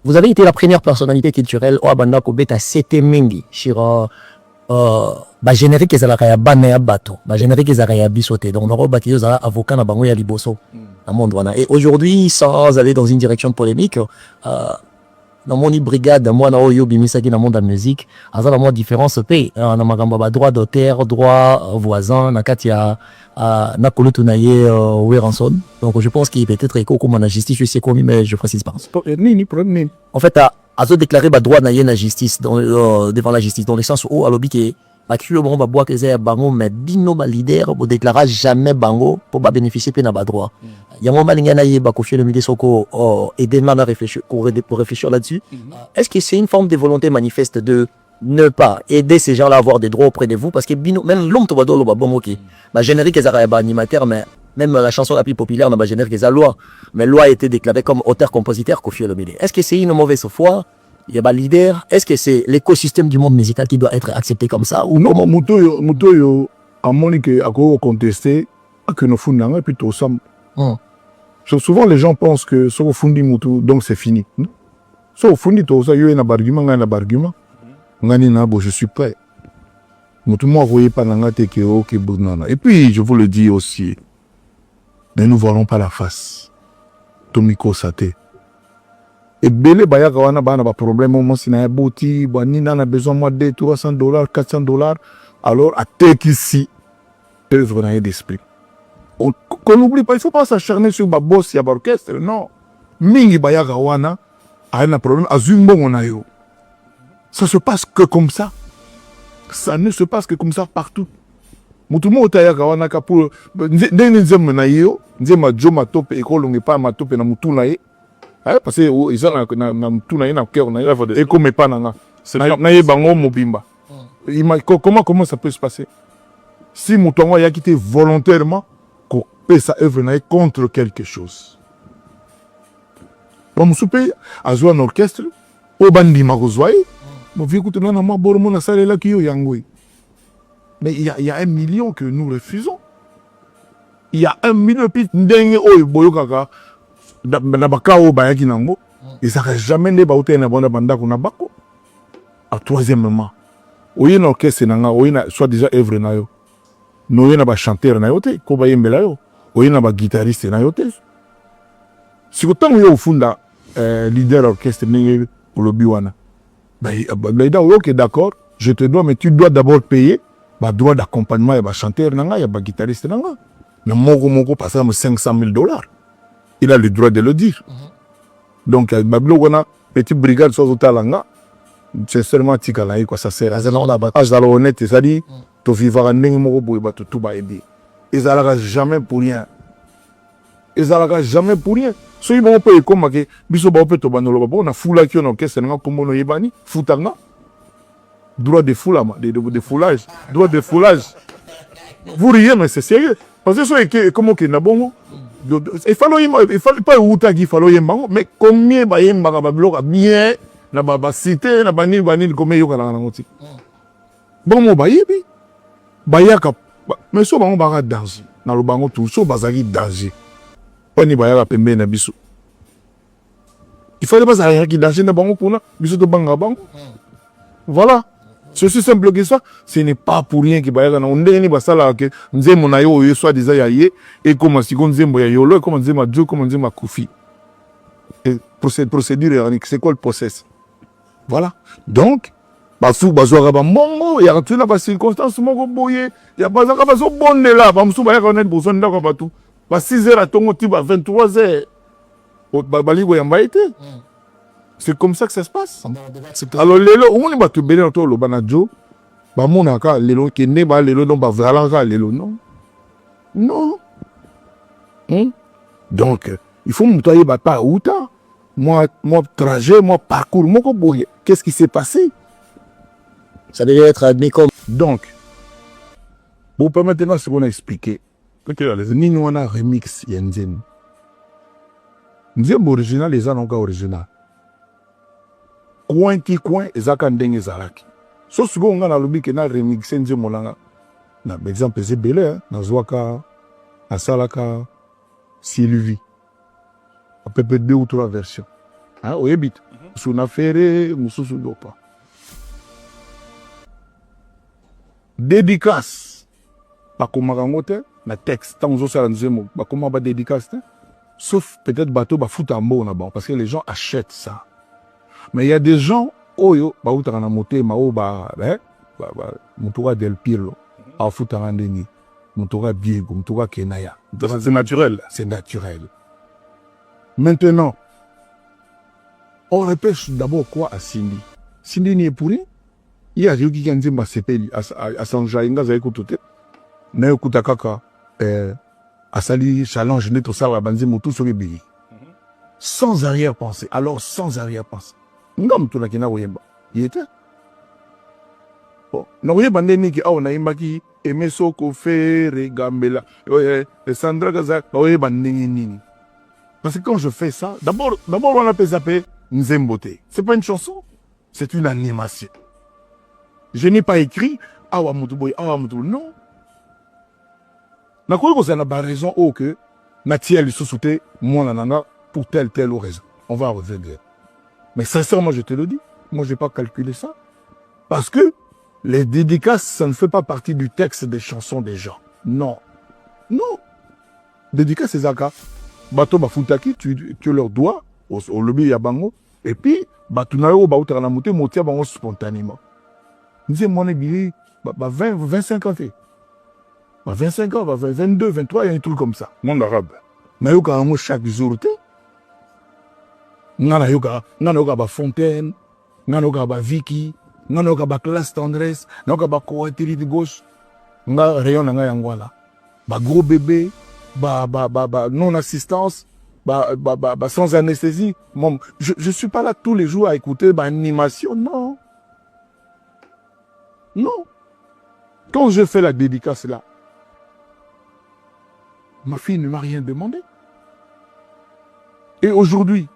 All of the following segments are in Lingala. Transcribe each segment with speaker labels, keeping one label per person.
Speaker 1: Vous avez été la première personnalité culturelle au Abanda Kobeta Sete Mingi sur générique ezalaka ya bana ya bato, générique ezalaka ya bisoté. Donc on va ozala avocat na bango ya liboso na monde wana. Et aujourd'hui, sans aller dans une direction polémique, dans mon brigade, moi na oyo bimisaki na monde de la musique, azala moi différence pe na magamba ba droit d'auteur, droit voisin na katia na kolutu na ye Weranson. Donc je pense qu'il peut être éco comme la justice, je sais comment, mais je précise pas. En fait, azo déclaré ba droit na ye na justice devant la justice dans le sens où alobi ke ba kilo bon ba bois que c'est bango mais bino ba leader bo déclara jamais bango pour ba bénéficier pe na ba droit. Yango malinga na ye ba confier le milieu soko aider man à réfléchir pour réfléchir là-dessus. Est-ce que c'est une forme de volonté manifeste de ne pas aider ces gens-là à avoir des droits auprès de vous parce que bino même l'homme to ba do lo ba bon OK. Ba générique ezara ba animateur mais même la chanson la plus populaire dans ma générique est loi, mais loi a été déclarée comme auteur-compositeur Koffi Olomide. Est-ce que c'est une mauvaise foi? Il y a un leader. Est-ce que c'est l'écosystème du monde musical qui doit être accepté comme ça ou
Speaker 2: non? Moutoyo a monique à quoi contester que nos fondants et puis tout ça. Souvent les gens pensent que ce fundi moutou donc c'est fini. So fundi tout ça yo na argument ngani na bo je suis prêt. Moutou moi voyez pas nangate que OK bonana. Et puis je vous le dis aussi. Ne nous voilons pas la face. Tomiko Sate. Et belé bayaka wana bana ba problème moment si na boti, nina na besoin moi de $300, $400. Alors à tek ici œuvre na d'esprit. Qu'on n'oublie pas, il faut pas s'acharner sur ma boss ya orchestre, non. Mingi bayaka wana a un problème azumbo on yo. Ça se passe que comme ça. Ça ne se passe que comme ça partout. Mutumo otayaka wana ka pour ndenge nzembe na yo nzema jo matope ekolonge pa matope na mutu na ye parce que ils ont na mutu na ye na cœur na ye et comme pas nanga na ye bango mobimba comment ça peut se passer si mutongo ya quitté volontairement ko pesa œuvre na ye contre quelque chose bon musupe azwa un orchestre o bandi makozwai mo vie écoute na ma bormo na sale la kiyo yangoi. Mais il y a 1 million que nous refusons. Il y a 1 million puis ndenge oyo boyokaka na bakao bayaki nango et ça reste jamais ne baote na banda banda kuna bako. À troisièmement, oyo na orchestre nanga oyo na soit déjà œuvre na yo. No yo na ba chanteur na yo te ko ba yembela yo. Oyo na ba guitariste na yo te. Si kotango yo funda leader orchestre ndenge olobi wana. Bah OK d'accord, je te dois mais tu dois d'abord payer. Bah droit d'accompagnement et bah chanteur nanga ya bah guitariste nanga mais moko passer $500,000 il a le droit de le dire donc bah blogona petite brigade soit au talanga c'est seulement tikala quoi ça sert azalo honnête ça dit to vivre ndenge moko boy ba tout ba aider ils allera jamais pour rien so ils vont pas comme que biso ba peut to banolo ba na fula ki on orchestre nanga kombono yebani futanga droit de foulage, de foulage, droit de foulage. Vous riez, mais c'est sérieux. Parce que comment qu'il n'a bon, il fallait pas outage, il fallait yembango, mais combien ba yembaga ba bloc bien na ba cité na banil combien yo kala ngoti. Bon mo ba yebi. Ba yaka mais so ba on ba danger. Na lo bango tout so bazaki danger. Oni ba yaka pembe na biso. Il fallait pas ça qui danger na bango pour biso to banga bango. Voilà. C'est aussi simple que ça. Ce n'est pas pour rien que on est basala que nzembo na yo soit déjà yaye et comment si on nzembo ya yolo comment nzembo Dieu comment nzembo Koffi. Procédure c'est quoi le process? Voilà. Donc basu bazora ba mongo ya tu na ba circonstance moko boye ya bazaka baso bonne là ba musu ba ya connaître besoin ndako ba tout ba 6h à tongo ti ba 23h ba baligo ya mbaite. C'est comme ça que ça se passe. Alors, lelo, on est battu bien autour le banadjo. Bah, mon aka, lelo, qui n'est pas lelo, non, bah, valanga, lelo, non. Non. Donc, il faut me tailler, bah, pas où t'as. Moi, trajet, moi, parcours, moi, qu'est-ce qui s'est passé?
Speaker 1: Ça devait être admis comme.
Speaker 2: Donc, bon, pas maintenant, c'est qu'on a expliqué. Ni nous, on a remix, Yenzem. Nzem original, les gens ont original. Coin ezaka ndenge zalaki so siko nga na lobi ke na remixer nzembo nanga na exemple c'est belé na zwaka asalaka Sylvie à peu près 2 ou 3 versions Hein, oyebit. Suna ferré, mususu dopa. Dédicace. Bakomaka yango te na texte tant ozosala nzembo bakoma ba dédicace te sauf peut-être bateau bafuta mbo na bango parce que les gens achètent ça. Mais il y a des gens oyo bautaka na motema oyo mutuka del Pirlo afutaka ndenge mutuka Biego mutuka Kenaya.
Speaker 3: C'est naturel.
Speaker 2: C'est naturel. Maintenant, on repêche d'abord quoi à Cindy? Cindy n'y est pour rien. Il y a des gens qui ont dit que à Sanjaïnga, vous avez écouté. Mais écoutez, kaka, à Sali, challenge, net, tout ça, à Banzi, tout sur les billets. Sans arrière-pensée. Alors, sans arrière-pensée. Ngam, tout là, qui n'a rien. Il était. Bon. Non, il y a des gens qui ont dit que Aimé Soko, Ferre, Gambela, Sandra Gaza, il y a des gens. Parce que quand je fais ça, d'abord, on appelle ça Nzembote. C'est pas une chanson, c'est une animation. Je n'ai pas écrit Awa Mutuboy, Awa Mutuboy. Non. Na quoi qu'on a raison au que Natiel sous-souté, moi nanana, pour telle raison. On va revenir. Mais sincèrement, je te le dis, moi je n'ai pas calculé ça. Parce que les dédicaces, ça ne fait pas partie du texte des chansons des gens. Non. Non. Dédicace, c'est Zaka. Bato bafutaki, tu leur dois, au lobby yabango, et puis, batunayo bautanamoute, motia bango spontanément. Nous sommes mon billet, 25 ans. 25 ans, 22, 23, il y a un truc comme ça.
Speaker 3: Monde arabe.
Speaker 2: Mais il y a chaque jour. Il y a Fontaine, il y a Vicky, il y a Classe Tendresse, il y a Coaterie de gauche, il y a Rayon Nangayangwala. Gros bébé, non-assistance, sans anesthésie. Je ne suis pas là tous les jours à écouter animation, non. Non. Quand je fais la dédicace là, ma fille ne m'a rien demandé. Et aujourd'hui,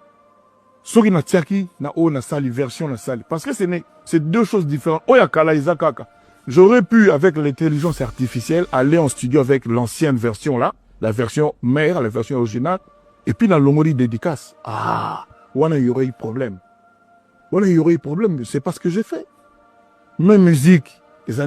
Speaker 2: ce qui n'a tchaki, na o na sali, version na sali. Parce que c'est deux choses différentes. Oya kala izakaka. J'aurais pu, avec l'intelligence artificielle, aller en studio avec l'ancienne version là, la version mère, la version originale, et puis la longori dédicace. Ah, voilà, il y aurait eu problème. Voilà, il y aurait eu problème. C'est pas ce que j'ai fait. Mes musiques, ce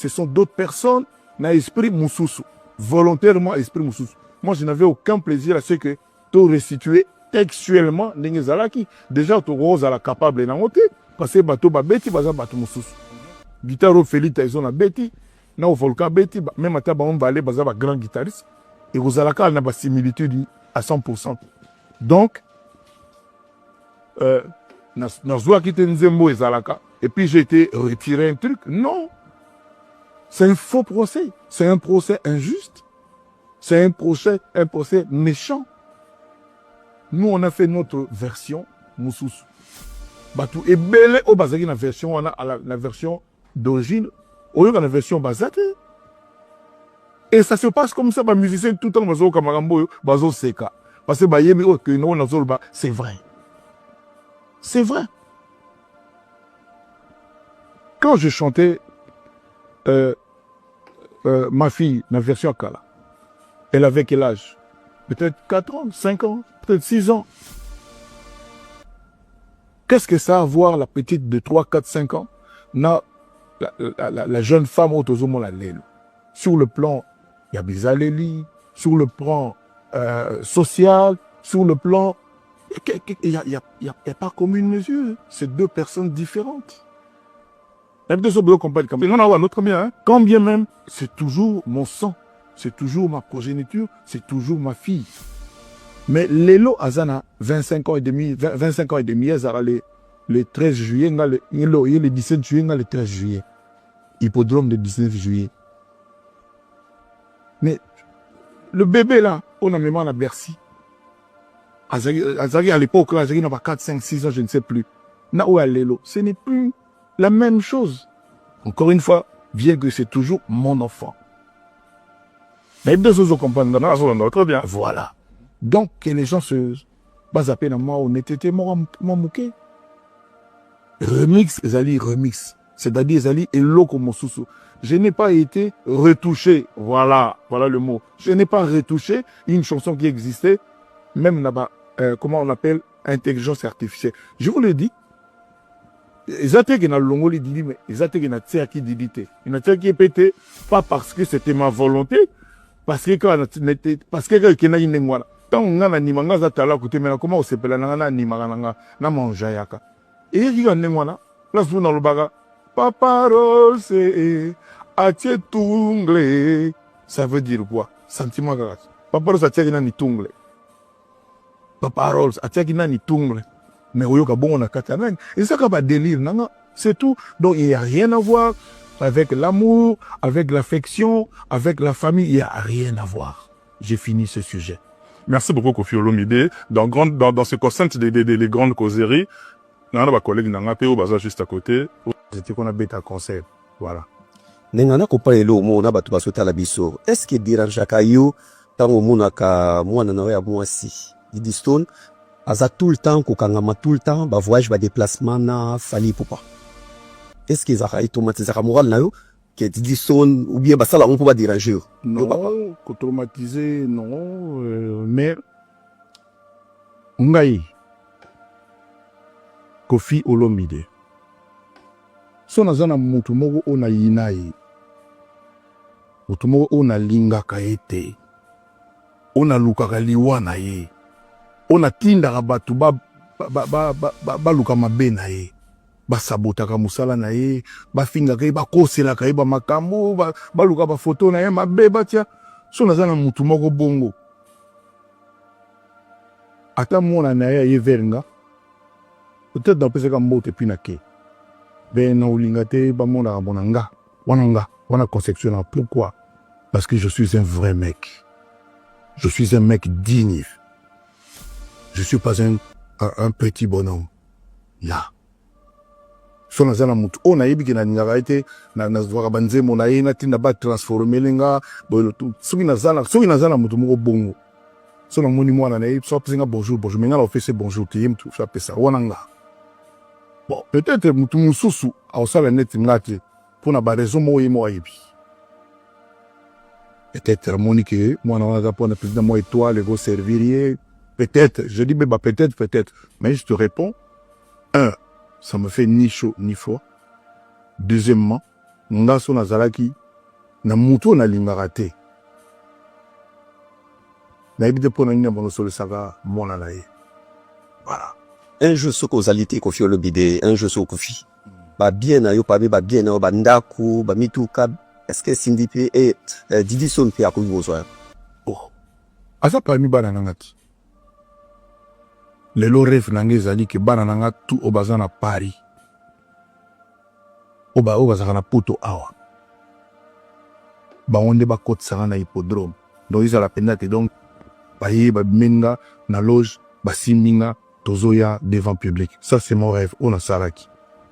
Speaker 2: sont d'autres personnes, na esprit Moussoussou. Volontairement, esprit Moussoussou. Moi, je n'avais aucun plaisir à ce que tu restituer textuellement Nengezalaki. Déjà, tu roses à la capable d'envoter. Parce que bateau babeti, bateau Moussoussou. Guitare Félix, ils ont beti. Na au volcan beti, même à table, on va aller, grand guitariste. Et Rosalaka, elle n'a pas similitude à 100%. Donc, et puis j'ai été retiré un truc. Non. C'est un faux procès. C'est un procès injuste. C'est un procès méchant. Nous, on a fait notre version, Moussoussou. Batou et belé au bazaki la version, on a la version d'origine, au lieu de la version bazate. Et ça se passe comme ça, les musiciens tout le temps, bazo kamarambo, bazo seka. Parce que c'est vrai. C'est vrai. Quand je chantais ma fille, la version Kala, elle avait quel âge? Peut-être 4 ans, 5 ans, peut-être 6 ans. Qu'est-ce que ça a à voir, la petite de 3, 4, 5 ans? La jeune femme autozomo la lèle. Sur le plan, il y a Bizaleli, sur le plan social, sur le plan... Il n'y a pas commune mesure. C'est deux personnes différentes. Quand bien même, c'est toujours mon sang, c'est toujours ma progéniture, c'est toujours ma fille. Mais Lelo Azana, 25 ans et demi, le 13 juillet, le 17 juillet, le 13 juillet. Hippodrome le 19 juillet. Mais le bébé là, on a même à Bercy. Azari à l'époque, Azari n'a pas 4, 5, 6 ans, je ne sais plus. Lelo, ce n'est plus la même chose. Encore une fois, bien que c'est toujours mon enfant. Mais deux autres comprennent.
Speaker 3: Très bien.
Speaker 2: Voilà. Donc, que les gens se basent à peine à moi, on était moi mouké. Remix, Zali, remix. C'est-à-dire, Zali et Loko Moussoussou. Je n'ai pas été retouché. Voilà le mot. Je n'ai pas retouché une chanson qui existait, même là-bas, comment on appelle, intelligence artificielle. Je vous le dis, ils ont été dans le longo, mais ils ont été dans le qui dit, ils ont été pété, pas parce que c'était ma volonté, parce que quand on était, parce que quand on a une ngwana, tant on a un nimanga zatala côté, mais comment on s'appelle, na nimanga na manjayaka. Et il y a une ngwana, là, vous dans le baga, papa rose, atie tungle, ça veut dire quoi? Sentiment grave. Papa rose atie ni tungle. Papa rose atie ni tungle. Mais oui, bon, on a catalan. Et ça, c'est un délire, non? C'est tout. Donc, il n'y a rien à voir avec l'amour, avec l'affection, avec la famille. Il n'y a rien à voir. J'ai fini ce sujet.
Speaker 3: Merci beaucoup, Kofi Olomide. Dans ce concept des grandes causeries, on a un collègue qui est juste à côté.
Speaker 2: C'était qu'on a bêta conseil. Voilà.
Speaker 4: Nengana ko pale lo mo na batu basota la biso. Est-ce que diranjaka yo tango mona ka mwana na ya mwasi. Didi Stone aza tout le temps ko kangama tout le temps ba voyage ba déplacement na fali popa. Est-ce que zaka automatisera moral na yo que Didi Stone ou bien ba sala on peut pas déranger.
Speaker 2: Non, ko traumatiser non mais ngai Kofi Olomide. So nazana mutu moko ona yinayi. Mutu moko ona lingaka ete. Ona lukaka liwa na ye. Ona tindaka batu ba luka mabe na ye. Ba sabotaka musala na ye, ba fingaka ye, ba koselaka ye ba makambo, ba luka ba photo na ye mabe batia. So nazana mutu moko bongo. Ata mona na ye verenga. Peut-être dans pesa kambote pinake. Ben na ulingate ba mona bonanga. Wana conception. Pourquoi? Parce que je suis un vrai mec. Je suis un mec digne. Je suis pas un petit bonhomme. Là. So nazana mutu ona yebi ke na ningaka ete na zwaka banzemo na ye na tinda ba transformer lenga boyo tout. Soki nazana mutu moko bongo. So na moni mwana na ye so pesinga bonjour menga la office bonjour te yem tu so pesa wananga. Bon, peut-être mutu mususu ausala net ngati pour ba raison mo yebi. Peut-être monique moi na za pour na président moi étoile go servir. Peut-être, je dis bah peut-être, mais je te réponds. Un, ça me fait ni chaud ni froid. Deuxièmement, ngaso nazalaki na mutu na lingarate. Na ibide pour na bono sur le saga mona na ye. Voilà.
Speaker 4: Un jeu sur causalité Kofi Olomide, un jeu sur Kofi. Ba bien na yo pa ba bien na ba ndako, ba mituka. Est-ce que Cindy P et Didi Stone pe akobi besoin?
Speaker 2: Oh. Asa parmi bana nangati. Lelo rêve nange zali ke bana nanga tout obaza na Paris. Obaza na poto awa. Ba onde ba kote sanga na hippodrome. Donc ils a la penate donc ba menga na loge ba siminga tozoya devant public. Ça c'est mon rêve ona saraki.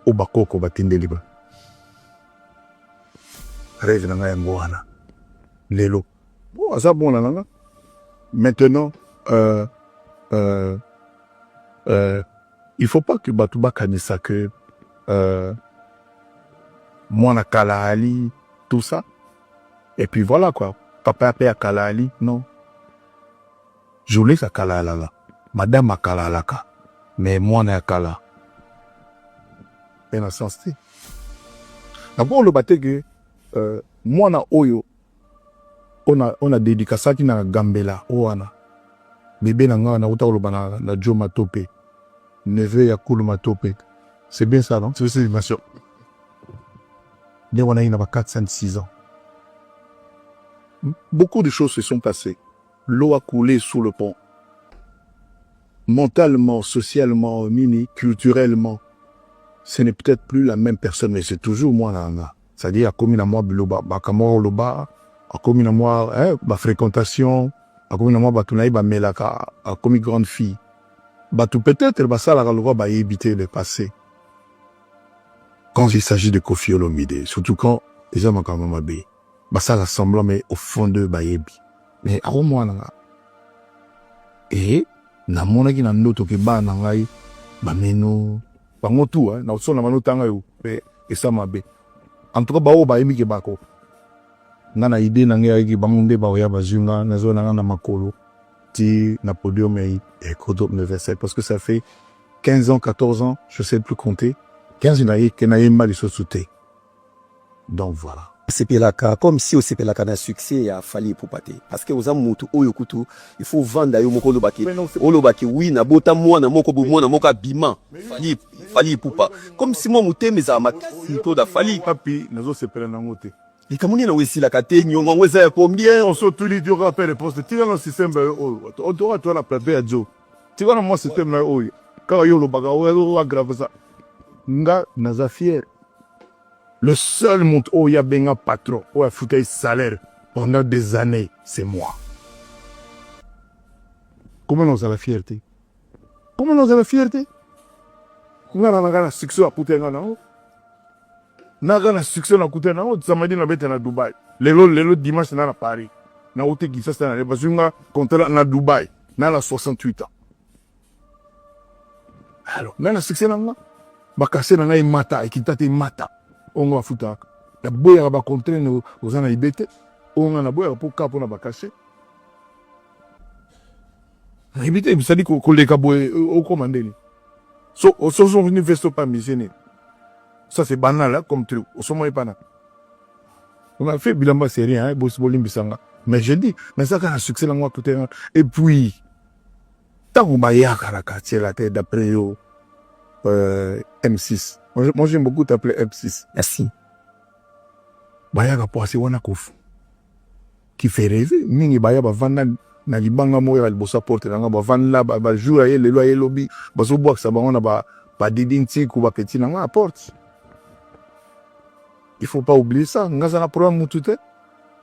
Speaker 2: Oba koko ba tindeli ba. Rêve nanga ya ngwana. Lelo. Bon asa bon nanga. Maintenant il faut pas que Batouba kanisa que moi na Kalahali tout ça et puis voilà quoi papa appelé à Kalahali non je voulais ça Kalahala madame a Kalahalaka mais moi na Kala en sens t d'abord le baté que moi na oyo on a dédicacé qui na Gambela oana bébé nanga na uta olobana na Joe Matope neveu ya Kulu Matope c'est bien ça non c'est bien sûr on a eu 406 ans beaucoup de choses se sont passées l'eau a coulé sous le pont mentalement socialement culturellement ce n'est peut-être plus la même personne mais c'est toujours moi nanga c'est-à-dire a commis na moi biloba bakamoro loba a commis na moi ba fréquentation a commis moi batunaï ba melaka a commis grande fille batu peut-être ba sala ka loba ba éviter le passé quand il s'agit de Kofi Olomide surtout quand les hommes quand même bé ba sala semblant mais au fond de ba yebi mais a moi nanga et na mona ki na ndoto ke ba na ngai ba meno bango tout na so na manotanga yo pe esa mabe en tout cas ba o ba yemi ke bako nga na idée na ngai ki bango nde ba oya bazunga na zo na makolo ti na podium et Kodo universel parce que ça fait 15 ans, 14 ans, je sais plus compter. 15 ans, que na yemba les sauté. Donc voilà.
Speaker 4: Sepelaka comme si au sepelaka na succès ya fali pour pate parce que oza mutu oyo kutu il faut vendre yo moko lobaki olobaki oui na bota mwana moko bo mwana moko abima fali pupa comme si mo muteme za makasi to da fali
Speaker 2: Papi nazo sepela nango te.
Speaker 4: et kamoni na wesi la kate nyongo ngweza ya combien
Speaker 2: On saute tous les jours après les postes. Tu vas dans le système on doit toi la plaper à Joe. Tu vas dans mon système là oyo. Quand yo lobaka oyo aggrave ça. Nga naza fier. Le seul monde où il y a bien un patron, où il y a foutu salaire pendant des années, c'est moi. Comment on a la fierté? Comment on a la fierté? On a un succès à coûter un an. On a un succès à coûter un an. Ça m'a dit qu'on est à Dubaï. Le dimanche, on est à Paris. On a été qui ça, c'est à parce qu'on a contrat à Dubaï. On a 68 ans. Alors, on a un succès à là. Bakase na ngai mata, ekitate mata. On va foutre. La boya va contrer nos ana ibete. On a la boya pour cap on a bakase. Na ibete, ça dit qu'on les kaboye au commandé. So son université pas missionné. Ça c'est banal là comme truc. Au sommet pas là. On a fait bilan c'est rien, hein, boss bolim bisanga. Mais je dis, mais ça quand un succès là moi tout est. Et puis tant qu'on va y a quartier la tête d'après yo M6. Moi j'aime beaucoup t'appeler M6.
Speaker 4: merci
Speaker 2: Baya ka poase wana kofu. Qui fait rêver, mingi baya ba vanda na libanga moya ba bossa porte nga ba vanda ba jour ye le loyer lobby ba so box ba on ba didinti ku ba petit na porte. Il faut pas oublier ça, ngaza na programme tout.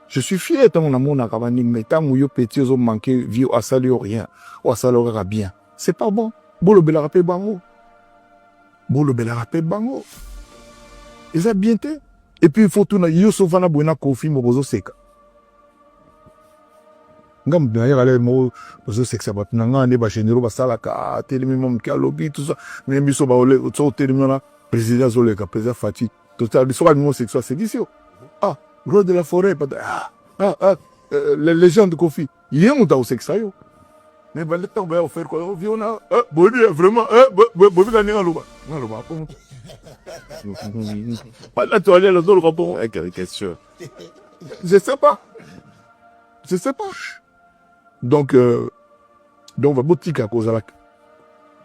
Speaker 2: Je suis fier tant mon amour na kabani mais tant yo petit zo manquer vie à salut rien. Ou à saluera bien. C'est pas bon. Bolo bela rapé bango. Bolo bela rapé bango. Et ça bien té. Et puis il faut tout na yo sovana buena kofi mo bozo seka. Ngam bien aller mo bozo seka ba nanga ne ba généraux ba sala ka telemi mom ka lobby tout ça. Mais biso ba ole so telemi na président zole ka président Fati. Total biso ba mo sexuel c'est d'ici. Ah, roi de la forêt les gens de Kofi. Il y a un temps au sexe yo. Mais le temps va faire quoi? Viona, Bobby vraiment, Bobby gagner un loba. Un loba. Pas la toilette, le dos le rapport. Caricature. Je sais pas. Donc va boutique à cause de la.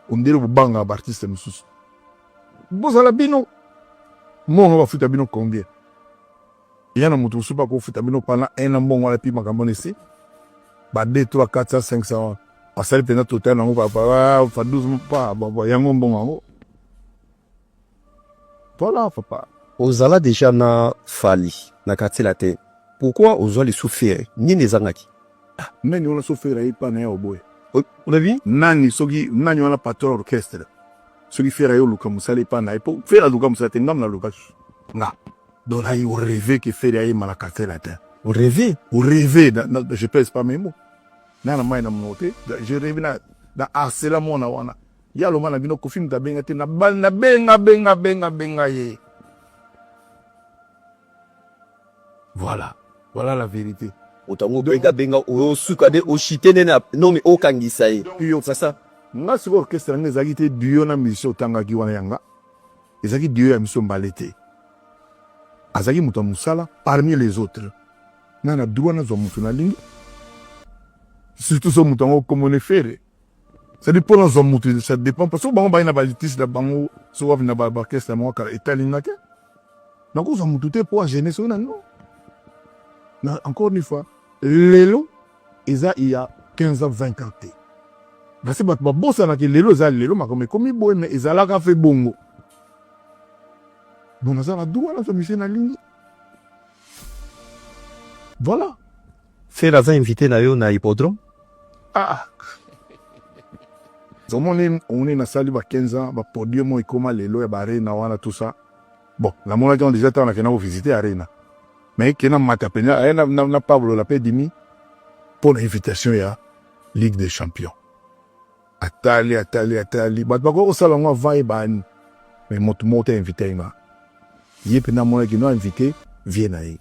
Speaker 2: On dit le banga artiste moussous. Bon, à la bino. Moi, on va foutre bino combien? Il y a un mouton super qu'on fout bino pendant un an bon, on a pu m'accompagner ici. Bah, 2, 3, 400, 500. On s'est fait notre total, on va faire 12 pas. Bon, il y a un bon. Voilà, papa.
Speaker 4: ozala déjà na fali na kati la te pourquoi ozwa les souffrir ni les angaki
Speaker 2: Nani on a souffert et pas né au boy.
Speaker 4: on a vu
Speaker 2: Nani on a patron orchestre. Ce qui fait rayon Luka Moussa pas na pour faire la Luka Moussa t'engam na Luka. Na. Donc là il rêvé que fait rayon malakate la terre.
Speaker 4: on rêvait
Speaker 2: Au rêver, je pèse pas mes mots. Nana mai na monté, je rêve na harcela mona wana. Ya lo mana bino ko film ta benga te na bal na benga ye. Voilà la vérité.
Speaker 4: otango benga benga o sukade o chitene na non mais o kangisa ye
Speaker 2: Yo
Speaker 4: c'est ça
Speaker 2: nga siko orchestre nga ezaki te duo na musicien otanga ki wana yanga. Ezaki duo ya musicien balete. Azaki muta musala parmi les autres. Nana droit na zo mutu na lingi. Surtout so mutu ngo comme on est fait. Ça dépend dans zo mutu, ça dépend parce que bango ba ina ba artiste da bango so wa na ba orchestre mo ka italinga ke. Donc zo mutu te pour gêner so na non. Na encore une fois, lelo il y a 15 ans 20 ans. Parce que ba bossa na ke lelo ma comme boy mais ezala ka fait bongo. Donc ça va droit na zo musicien na lingi. Voilà.
Speaker 4: fait la invité na yo na hippodrome
Speaker 2: Ah. On est dans salle 15 ans, podium, comment les lois, arena, wana tout ça. Bon, la monnaie on déjà on a visité arena. Mais qui n'a pas appelé, n'a pas voulu la paix dimi pour l'invitation à Ligue des Champions. Atali. Bah au salon on va y ban. Mais mon invité ma. Yé pena monnaie qui nous invité, vienne.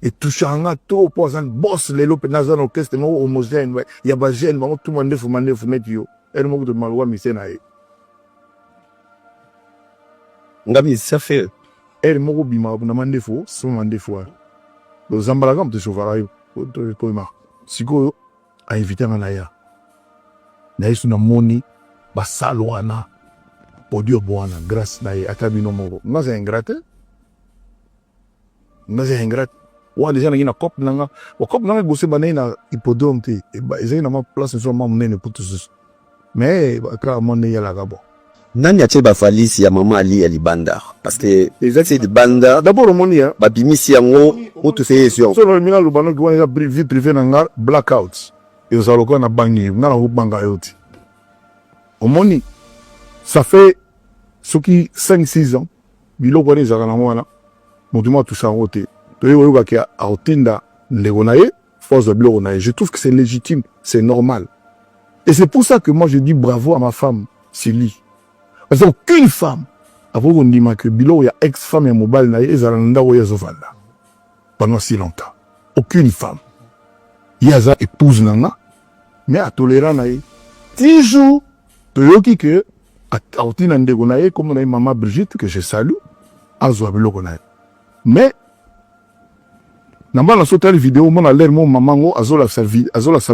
Speaker 2: et touchanga to pour un boss les lopes dans un orchestre mo homogène ouais il y a ba jeune mo tout monde faut mettre yo elle mo de malwa mise na e
Speaker 4: ngami ça fait
Speaker 2: elle mo bima na mande fo so mande fo do zambala kam te chauffara yo to ma siko a invité na ya na yesu na moni ba salwana podio bwana grâce na atabino mo nga c'est ingrate wa déjà na cop nanga wa cop nanga gosse banay na hippodrome te e ba ezai na ma place sur ma mnene pour tous mais ka monne ya la gabo
Speaker 4: nani atie ba valise ya mama Ali Alibanda parce que c'est de banda
Speaker 2: d'abord moni ya
Speaker 4: ba bimisi yango mutu fait sur
Speaker 2: so le mina lubano ki wana vie privé nanga blackouts et aux aloko na bangi na ho banga yoti omoni ça fait ce qui 5-6 ans biloko ni zaka na mwana mutu ma tout ça roté je trouve que c'est légitime, c'est normal. Et c'est pour ça que moi je dis bravo à ma femme, Sylvie. Parce qu'aucune femme, avant qu'on dise que Bilo, il y a ex-femme et mobile, pendant si longtemps. Aucune femme. Il y a sa épouse, mais à tolérer, 10 jours, tu vois que, à Otina Ndegonaye, comme on a maman Brigitte, que je salue, à Zouabilo Gonaye. Mais, namba sauté la vidéo mon l'air mon maman azola sa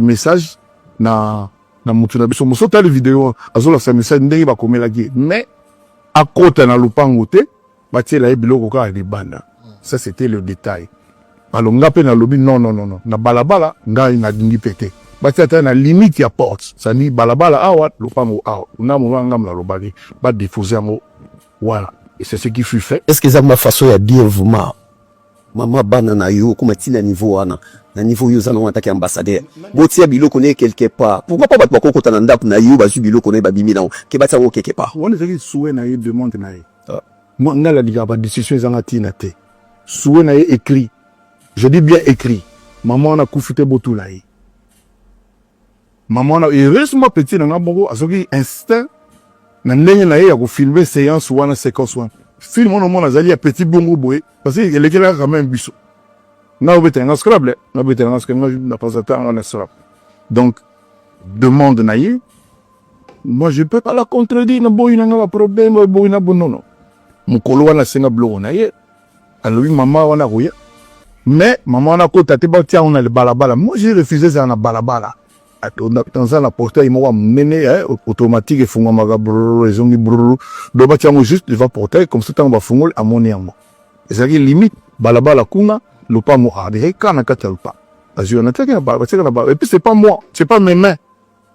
Speaker 2: message na mutuna biso mo sauté la vidéo azola sa message ndenge ba komela ki mais à côté na lupango te batie la biloko ka li banda ça c'était le détail balonga pe na lobi non na balabala ngai na dingi pété batie ta na limite ya porte ça ni balabala awa lupango awa na mo ngam la lobaki ba diffuser mo voilà et c'est ce qui fut fait.
Speaker 4: Est-ce que ça ma façon ya dire vraiment mama bana na yo kuma tina niveau wana na niveau yo zana wataki ambassadeur botia biloko ne quelque part pourquoi pas batwa kokota na ndapu na yo bazu biloko ne babimi na ke batsa wo quelque part
Speaker 2: on est souhait na yo demande na yo moi ngala diga ba décision zanga tina te souhait na yo écrit je dis bien écrit maman na kufite botu la yo maman na heureusement petit na ngabongo azoki instinct na ndenge na yo ya ko filmer séance wana séquence wana film on a zali a petit bongo boy parce que il est là quand même biso na obete nga scrable na obete nga scrable na pas attendre on est scrable donc demande naïe moi je peux pas la contredire na boy na nga problème boy na bonono mon kolo wana senga blogo naïe alors maman wana roya mais maman na ko tate ba tia on a le balabala moi j'ai refusé ça na balabala dans ça la portail moi mené automatique et funga maga rezongi brrr do ba tiango juste devant portail comme ça tant ba fungol à mon yango et ça qui limite balabala kuna le pas mo arrêter kana katal pas azio na teke na ba et puis c'est pas moi c'est pas mes mains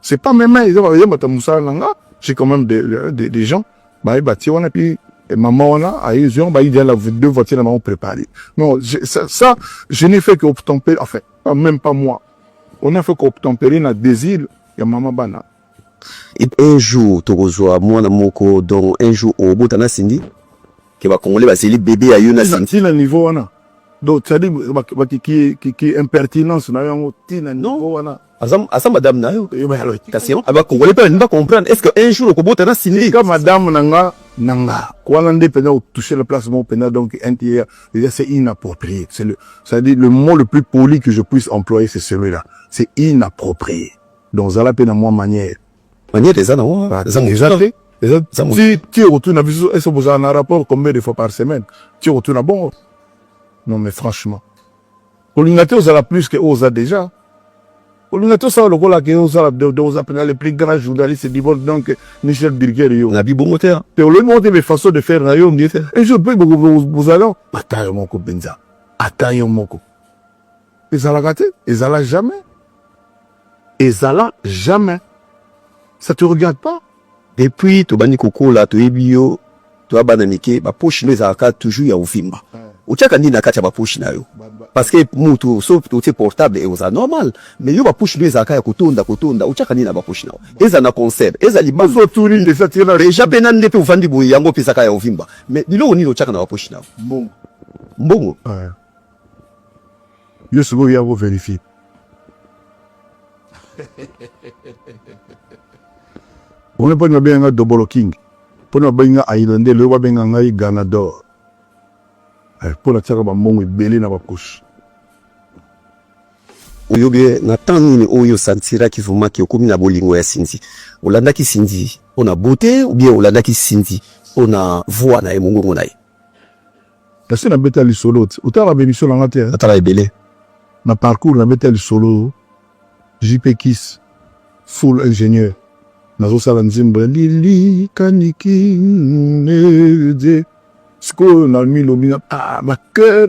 Speaker 2: ils ont ba tamusa nanga j'ai quand même des gens ba bâti on a puis maman on a ils ont ba il y a la deux voitures la maman préparée non ça je n'ai fait que obtempérer en fait même pas moi. On a fait qu'obtempérer na désir ya maman bana.
Speaker 4: Et un jour, tu reçois moi na moko donc un jour au bout na sindi que va congolais va c'est bébé à yo na sindi.
Speaker 2: C'est le niveau wana. Donc ça dit qui impertinence na yo tina niveau wana.
Speaker 4: Azam madame na yo. Question aba congolais pas ne pas comprendre est-ce que un jour au bout na sindi
Speaker 2: comme madame nanga quoi l'andé pendant toucher le placement pendant donc intérieur c'est inapproprié ça dit le mot le plus poli que je puisse employer c'est celui-là c'est inapproprié donc ça la peine à moi manière
Speaker 4: des ans
Speaker 2: si tu retournes à visu est-ce que vous avez un rapport combien de fois par semaine tu retournes à bon non mais franchement pour l'unité vous avez plus que vous avez déjà on a tout ça le rôle que vous avez les plus grands journalistes du monde donc Michel Birger
Speaker 4: on a vu bon moteur
Speaker 2: pour le monde mes façons de faire rayon et je peux vous allez bataille mon benza attends mon co ils allaient rater ils allaient jamais ça te regarde pas
Speaker 4: depuis to bani koko la to ebio to abanamike ba poche no ezaka toujours ya ufimba uchaka ndini na kati ba poche na yo parce que mutu so to portable et oza normal mais yo ba poche no ezaka ya kotonda uchaka ndini na ba poche na eza na concept eza libazo
Speaker 2: tourine de ça tira
Speaker 4: déjà pena ndepe ufandi boy yango pesaka ya ufimba mais lilo ni uchaka na ba poche na mbongo
Speaker 2: yo subo ya vo vérifier on ne peut pas bien un double king pour ne pas un islander le va bien un ganador pour la tierra ba mongo belé na ba couche
Speaker 4: oyobe na temps nini oyo sentira ki vraiment ki okomi na bolingo ya Cindy olanda ki Cindy on a beauté ou bien olanda ki Cindy on a voix na emongo na ye
Speaker 2: parce que na beta li solo autant la bémission la ngate
Speaker 4: atala ebele
Speaker 2: na parcours na beta li solo JP Kiss full ingénieur nazo sala nzimbo lili kaniki nede siko na mi lobina ma cœur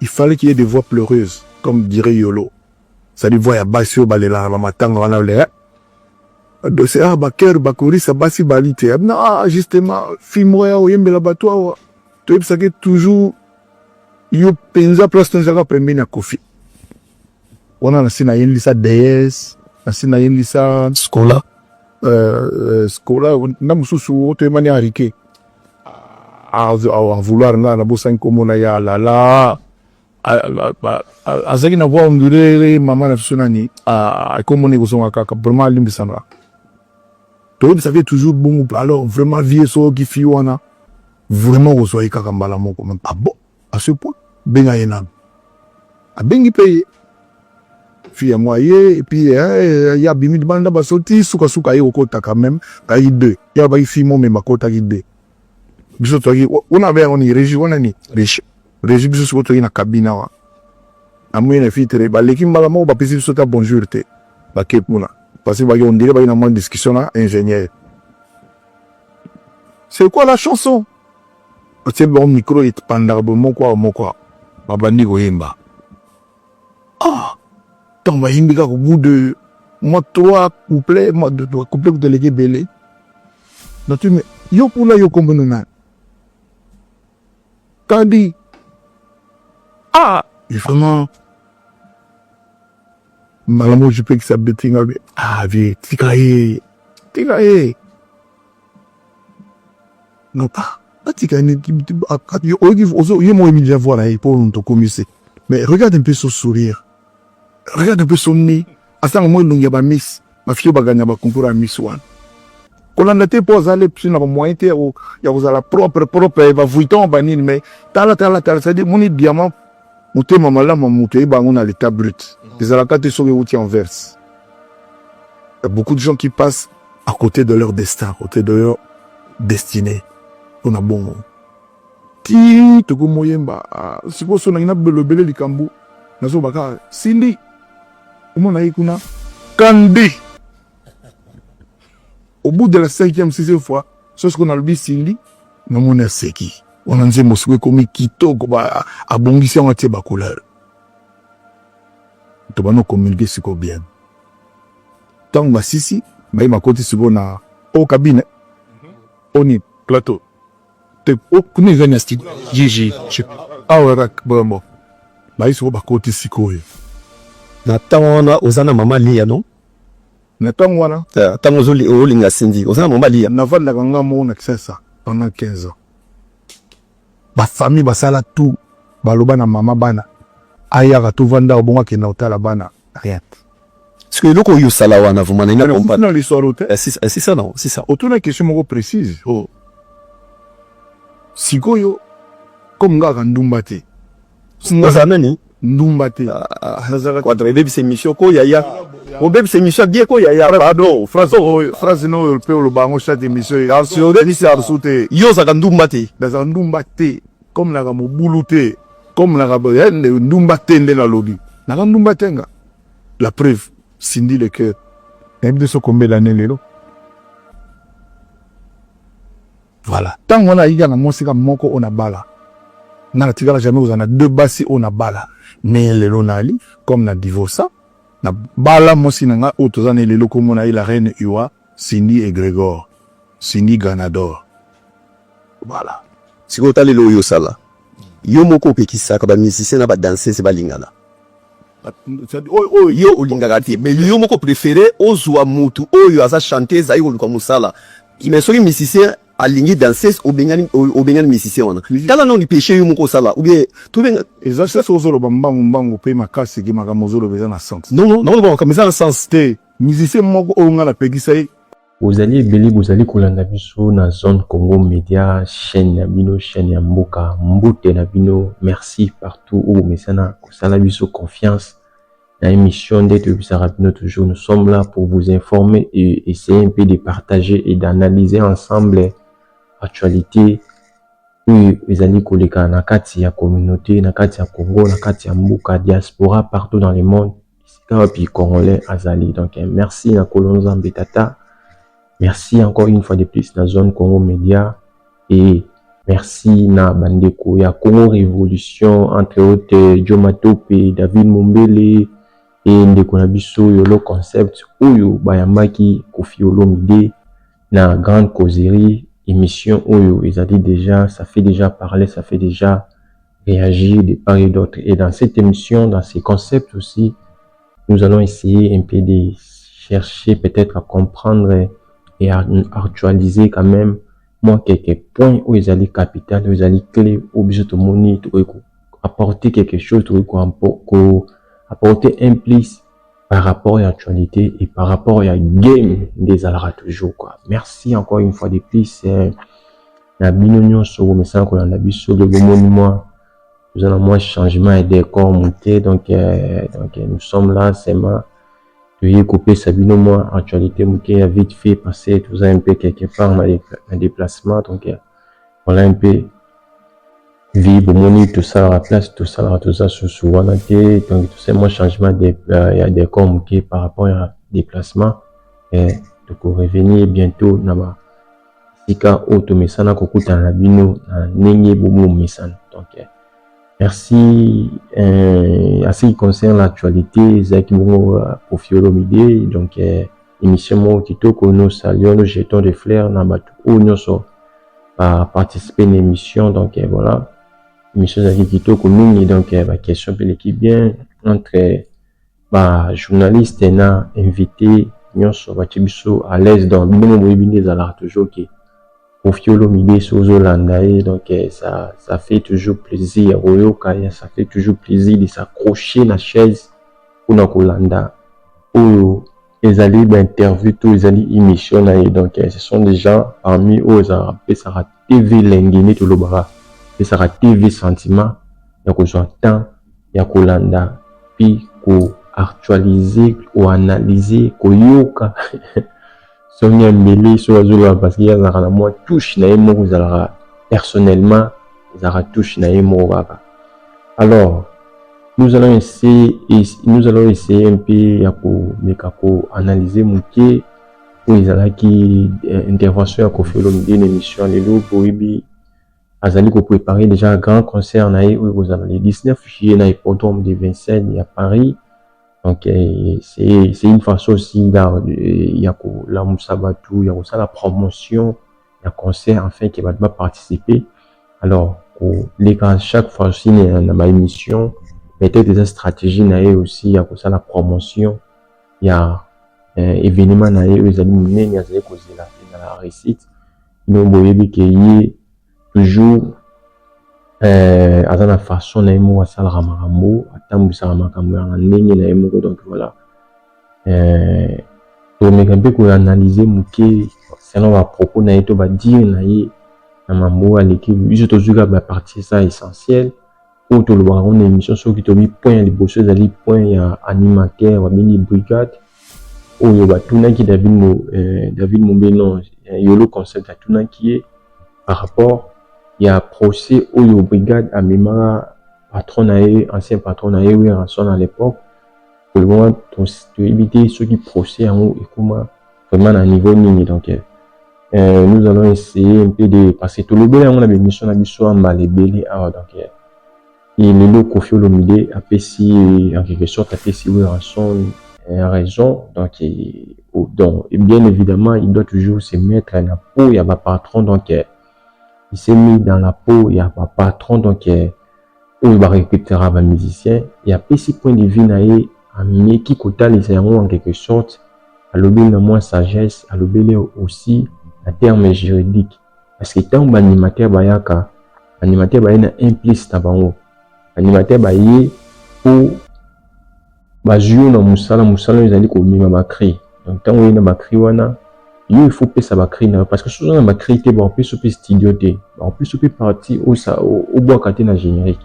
Speaker 2: il fallait qu'il y ait des voix pleureuses comme dirait Yolo ça dit voix ya basio balela na matanga wana le de c'est ba cœur bakori sa basi balite na justement film ya oyembela batwa to ipsake toujours yo penza place tonzaka pembeni na Kofi wana na sina yelisa DS na sina yelisa
Speaker 1: Scola
Speaker 2: Scola na mususu to emani arike a vouloir na bosa nkomona ya lala azaki na voix ondulele mama na sunani a komoni kozonga kaka vraiment limbisana to ça fait toujours bon alors vraiment vieux so qui fi wana vraiment kozwa kaka mbala moko même pas bon à ce point benga yenam a bengi paye fi ya moye et puis ya bimi banda basoti suka suka ye okota quand même kai deux ya ba fi mo me makota ki deux biso to on avait on y régi on ni régi biso to na cabine wa amoye na fi tere ba leki mbala mo ba pesi biso ta bonjour te ba kepuna parce que ba on dirait ba une bonne discussion là ingénieur c'est quoi la chanson c'est bon micro et pandar bon quoi babandi koyemba tant ba yimbi ka au bout de moi 3 couplets moi de couplets de délégué belé donc tu me yo pour là yo kombono na kandi il vraiment malamo je peux que ça betinga vie tikaye non pas tikaye yo mo emi déjà voir là pour on te commencer mais regarde un peu son sourire regarde un peu son nez asa mo nunga ba miss ma fio baganya ba concours à miss one kolanda te pose aller plus na moyen te ya kozala propre ba vuiton ba nini mais tala ça dit mon diamant monter maman là mon monter ba on a l'état brut des alakate sur les en verse il y a beaucoup de gens qui passent à côté de leur destin à côté de leur destinée on a bon ti to ko moyemba sipo so na ina belobele likambu nazo baka Cindy umona ikuna kandi au bout de la 5e 6e fois ce qu'on a le Cindy na mona seki on a nzembo siko komi kitoko ba abongisi en tie ba couleur to bano communiquer siko bien tant ba sisi ba ma côté siko na au cabine oni plateau te o kuni ganya sti jiji awarak bamo ba iso ba côté siko
Speaker 4: na tawona ozana mama lia non
Speaker 2: na tangwana
Speaker 4: tango zoli olinga Cindy ozana mama lia
Speaker 2: na vanda kanga mo na ça pendant 15 ans ba famille ba sala tout ba loba na mama bana ayaka to vanda obonga ke na otala bana rien
Speaker 4: parce que loko yo sala wana vraiment na ina
Speaker 2: comprendre dans l'histoire
Speaker 4: c'est ça non c'est ça
Speaker 2: autour na question moko précise sikoyo comme ngaka ndumbate
Speaker 4: nani
Speaker 2: ndumbate
Speaker 4: kwa baby c'est mission ko yaya o baby c'est mission bien ko yaya
Speaker 2: pardon phrase no le peu le bango chaque émission sur c'est arsoute
Speaker 4: yo za ndumbate
Speaker 2: dans ndumbate comme la mobulute comme la ndumbate ndela lobi na ndumbate nga la preuve Cindy le cœur même de ce combien d'années lelo voilà tant on a eu na mosika moko on a bala na tigala jamais vous en a deux basi on a bala mais lelo nali comme na divorça na bala mosi nga otozana lelo comme on a eu la reine Iwa Cindy et Grégor Cindy Ganador voilà
Speaker 4: siko talelo yo sala yo moko pekisa ka ba musicien na ba danser ba lingana yo olingaka te mais yo moko préféré ozwa mutu oyo aza chanter za yo ko musala mais soki musicien alingi danser obengani musicien wana tala non péché yo moko sala ou bien tout bien
Speaker 2: exactement so zo lo bambango pe makasi ki makambo zo lo beza na sens
Speaker 4: non bon comme ça sens
Speaker 2: te musicien moko o nga la pekisa
Speaker 5: Bozali ebeli bozali kolanda biso na zone Congo Média, chaîne ya bino, chaîne ya mboka, mbote na bino. Merci partout où mesana kosala biso confiance. la émission d'être Bisarabino toujours. Nous sommes là pour vous informer et essayer un peu de partager et d'analyser ensemble l'actualité. Oui, les amis collègues, na kati ya communauté, na kati ya Congo, na kati ya Mbuka, diaspora, partout dans le monde, puis congolais, azali. Donc, merci na Kolonza Mbetata. Merci encore une fois de plus na zone Congo Média. Et merci na bandeko ya Congo Révolution, entre autres, Diomatop et David Mumbele, et ndeko na biso Yolo Concept, Oyo Bayamaki, Kofi Olomide, na grande causerie, émission Oyo, ils ont dit déjà, ça fait déjà parler, ça fait déjà réagir de part et d'autre. Et dans cette émission, dans ces concepts aussi, nous allons essayer un peu de chercher peut-être à comprendre et à actualiser quand même moi quelques points où ils allaient capital, où ils allaient clés, où ils allaient monnaie, où apporter quelque chose, où apporter un plus par rapport à l'actualité et par rapport à la game des Alara toujours quoi. Merci encore une fois de plus. La binonion sur le message qu'on a vu sur le monument. Nous allons moins changement et décor monté donc nous sommes là c'est ma de couper sa binonion actualité monté a vite fait passer tout ça un peu quelque part dans un déplacement donc voilà un peu vie pour monnaie tout ça à la place tout ça sur souveraineté donc tout ça moins changement il y a des corps par rapport à déplacement et donc revenir bientôt naba sika auto mesana kokuta na bino na nenge bomo mesana donc merci à ce qui concerne l'actualité Zaki Bongo Kofi Olomide donc émission mo kitoko nous saluons nous jetons des fleurs na batu onyo so participer à l'émission donc voilà émission Zaki kitoko mingi donc question pour l'équipe bien entre journaliste na invité nyonso batibiso à l'aise dans bino moyebini ezala toujours que Kofi Olomide sozo landae donc ça fait toujours plaisir oyoka ça fait toujours plaisir de s'accrocher la chaise pour na kolanda oyo ezali d'interview tout ezali émission na donc ce sont des gens parmi eux ça TV lengini to lobara et ça TV sentiment ya ko temps ya kolanda puis ko actualiser ou analyser ko yoka Sonia Mbele sur Azula parce qu'il y a la moi touche naïmo vous allez personnellement ils aura touche naïmo alors nous allons essayer un peu à pour analyser mouké où ils allaient qui intervention à Kofi Olomide une émission les loups pour ibi azali ko préparer déjà un grand concert naï où vous allez le 19 juillet na hippodrome de Vincennes à Paris. Donc c'est une façon aussi là il y a la Moussabatu il y a aussi la promotion il y a concert enfin qui va participer alors les gars chaque fois aussi dans ma émission peut-être des stratégies naé aussi il y a aussi la promotion il y a événement naé ils allaient mener il y a des causes là la réussite nous voyez qu'il y a toujours à la façon naïmo à salra marambo atambusaka makambo ya ndenge naïmo donc voilà to mekambe ko analyser muke selon à propos na to ba dire naïe na mambo à l'équipe juste toujours ba partie ça essentiel ou to le voir une émission sur qui to mi point les bosses ali point ya animateur wa mini brigade ou yo ba tuna ki David Mumbele Yolo Concept à tuna qui est par rapport il y a procès où il y a brigade à Mimara, patron ancien patron à à l'époque, pour le moment, de éviter ceux qui procès en haut et comment vraiment à niveau mini. Donc, nous allons essayer un peu de passer tout le bien, on a une mission à l'histoire, malébélé, donc, il est le Kofi Olomide, a fait si, en quelque sorte, a fait si, oui, en son raison, donc, et bien évidemment, il doit toujours se mettre à la peau, il y a un patron, donc, il s'est mis dans la peau, il y a pas patron, donc où il va récupérer un musicien, il y a petit point de vue naïe, à mieux qui côté les héros en quelque sorte, à l'obéir moins sagesse, à l'obéir aussi à terme juridique. Parce que tant animateur bayaka, animateur bayana implice tabango, animateur baye pour jouer dans musala ils allaient comme mima bakri. Donc tant on est bakri wana il faut que ça va créer parce que souvent on va créer en plus sur studio en plus sur partie où ça au bois côté na générique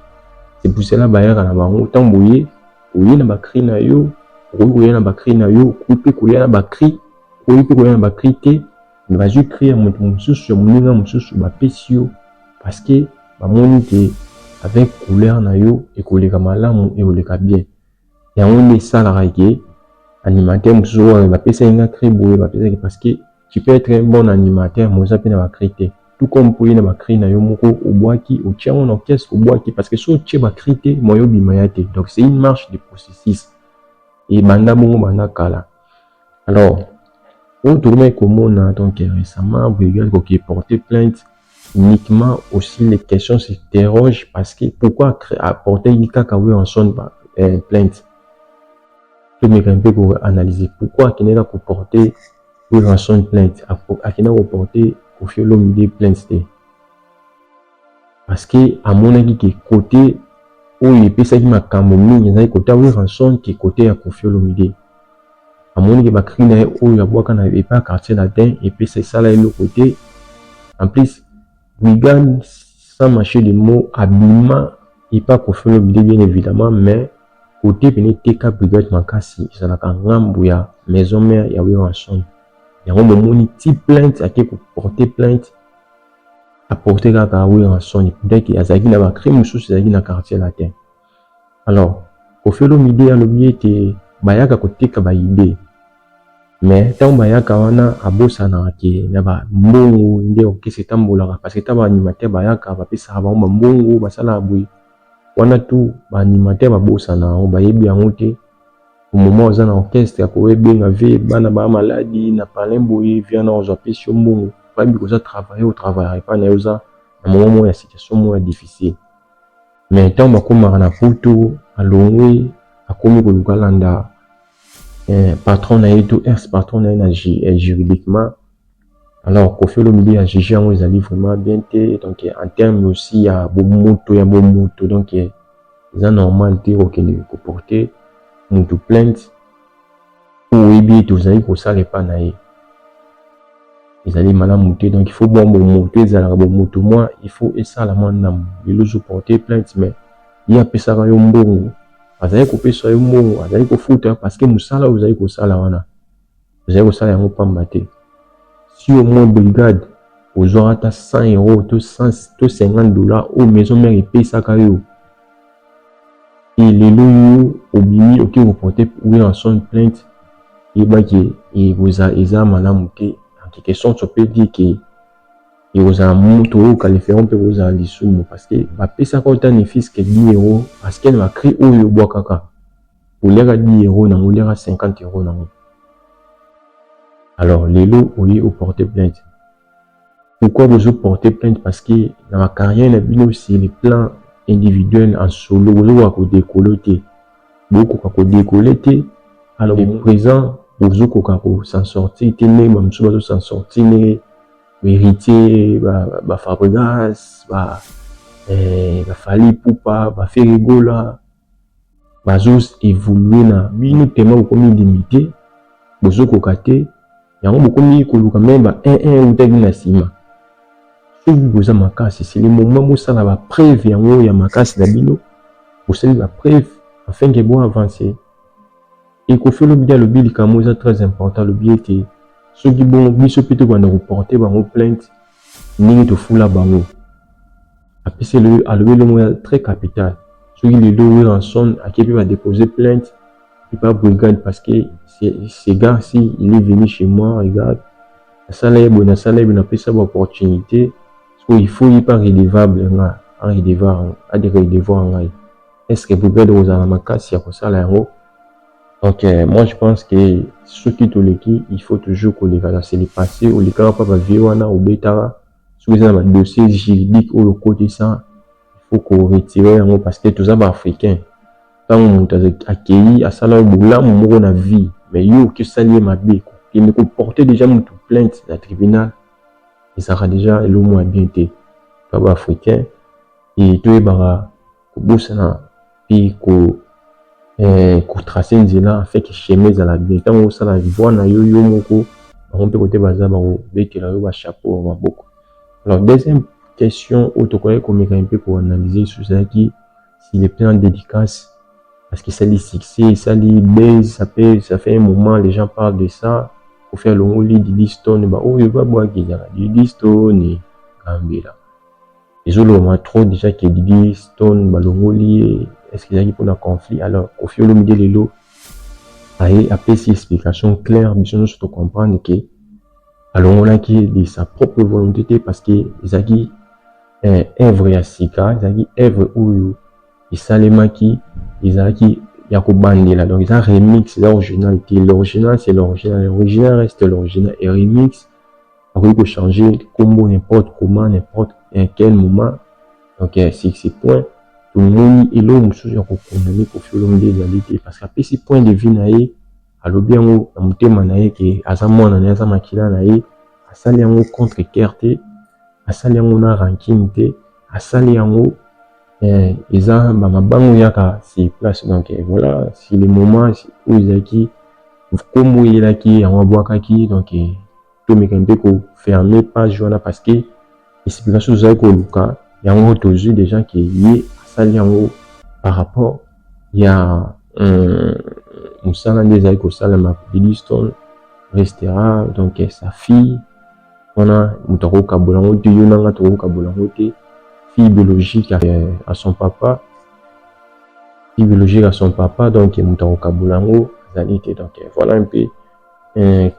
Speaker 5: c'est pour cela bailleur à la banque autant bouiller koye na bakri na yo, koye na bakri na yo, koye na bakri, koye na bakri te, mais bazwi cri ya moto mosusu ya moninga mosusu bapesi yo parce que bamoni ke avec couleur na yo ekoleka malamu ekoleka bien. Yango nde esalaka ke animateur mosusu oyo bapesa ye nga cri boye bapesaki parce que tu peux être un bon animateur mais oza mpe na bakri te. Tout comme poye na bakri na yo moko obwaki otia ngo na orchestre obwaki parce que so otie bakri te moyo obima ya te. Donc c'est une marche de processus et banda bongo banda kala. Alors on tourne komona donc récemment Brigade qui porté plainte uniquement aussi les questions s'interrogent parce que pourquoi apporter Kaka en son plainte. Je me un peu pour analyser pourquoi qu'il n'est pas pour porter en son plainte à qui n'a pas porter Koffi Olomide plainte parce que à mon avis qui côté où il peut ça qui m'a camomé il y a côté où rançon qui côté à Koffi Olomide à mon avis bakri na où il y a bois quand il pas quartier latin et puis c'est ça là l'autre côté en plus Brigade sans marcher de mots habillement et pas Koffi Olomide bien évidemment mais côté venu TK Brigade Makasi ça n'a qu'un rambouya maison mère il y a eu rançon il y a un moment une plainte à qui pour porter plainte apporter kaka oui en son peut-être qu'il y a zaki na bakri mususu zaki na quartier latin. Alors Koffi Olomide a l'objet te bayaka kotika ba idée mais tant bayaka wana abosa na ke na ba mbongo nde okese tambola parce que taba animateur bayaka ba pesa ba mbongo basala abui wana tout ba animateur babosa na on bayebi yango te au moment où na orchestre ko ebenga ve bana ba maladie na palemboyi vient na ozo pesi mbongo pas bien que travailler au travail pas na yoza à un moment où la situation est difficile mais tant bakoma na putu alongwe akomi ko lukalanda patron na yeto ex patron na juridiquement alors Koffi Olomide a jugé en les vraiment bien té donc en termes aussi à bomoto donc c'est normal de ko porter une plainte ou ebi to zali ko sale pa na ye ils allaient mal monter donc il faut bon monter ils allaient bon monter moi il faut et ça la manam il nous porter plainte mais il y a pesa ka yo mbongo azali ko pesa yo mbongo azali ko futa parce que musala vous allez ko sala wana vous allez ko sala yango pamba te si au moins Brigade aux aura ta 100 € to 50 $ au maison mère et pesa ka yo et les loyaux obimi OK vous porter oui en son plainte et ba et vous a ezama na monter quelque chose tu peux dire que il y a un moto qui fait un peu aux alisum parce que ba pesa ko ta ne fils que 10 € parce qu'elle m'a créé au yo bois kaka pour les 10 € na les 50 € na alors les lots oui au porter plainte pourquoi vous porter plainte parce que dans ma carrière na bino c'est les plans individuels en solo vous ko décoller beaucoup ko décoller alors présent vous ko s'en sortir tenez même sur s'en sortir héritier ba Fabregas ba Fali Poupa ba Ferrigola ba juste évoluer na bino tellement comme limité bozo ko kate yango bokomi ko luka même ba 1 ou tagi na sima so vous a makasi c'est le moment où ça va preuve yango ya makasi na bino vous savez la preuve afin que bon avancer et Koffi Olomide le bill comme c'est très important le bill que ceux qui bon biso plutôt qu'on a reporté bango plainte ni to fula bango après c'est le à le moyen très capital ceux qui le doivent en son à qui va déposer plainte et pas Brigade parce que ces gars si il est venu chez moi regarde ça là bon ça là il a pris sa opportunité parce qu'il faut y pas redevable en redevable à des redevoirs est-ce que Brigade vous a la makasi à ça là donc moi je pense que ceux qui tout le qui il faut toujours que les gars c'est le passé ou les gars pas va vivre au bêta sous un dossier juridique ou le côté ça il faut qu'on retire parce que tout ça va africain tant on t'a accueilli à ça là là mon na vie mais yo que ça lié ma vie qui ne peut porter déjà mon plainte la tribunal et ça sera déjà le moins bien été pas africain et tout est bara ko bosana puis ko tracer nzela fait que chemise à la bien tant ça la voix na yo moko on peut côté baza ba betela yo ba chapeau ba boko. Alors deuxième question où tu connais comme un peu pour analyser sur ça qui si les plans dédicace parce que ça les succès, ça les baise, ça fait un moment, les gens parlent de ça. Pour faire le lit Diddy Stone, bah, oh, il va boire Diddy Stone et Gambela. Les autres, on a trop déjà que Diddy Stone, bah, le lit, est-ce qu'il y a pour un conflit? Alors, au fur et à mesure, les lots, après ces explications claires, mais nous surtout comprendre que, alors, on a qui de sa propre volonté parce que, ils ont dit, œuvre à Sika, ils ont dit, œuvre où, ils salemaki, ils ont dit, il y a qu'au bandé là, donc ils ont remix, l'originalité, l'original c'est l'original, l'original reste l'original, et remix, il faut changer combo n'importe comment, n'importe quel moment, donc c'est ces points, tout le monde, et l'homme, il faut condamner pour faire l'homme des alités, parce qu'après ces points de vie naïe, alors bien, on a thème naïe, qui à sa mort, on a sa maquilla naïe, à saler en haut contre Kerté, à saler en haut ranking, à saler en haut, ils ont ma banque yaka c'est place donc voilà si les moments où ils qui comme il est qui en bois qui donc tout me quand ko fermer page voilà parce que explication ça ko luka il y a un autre des gens qui y sali en haut par rapport il y a un salon des aïko salama Billiston restera donc sa fille on a mutaro kabolango tu yonanga to kabolango te fille biologique à son papa, fille biologique à son papa, donc Moutaro Kabulango, donc voilà un peu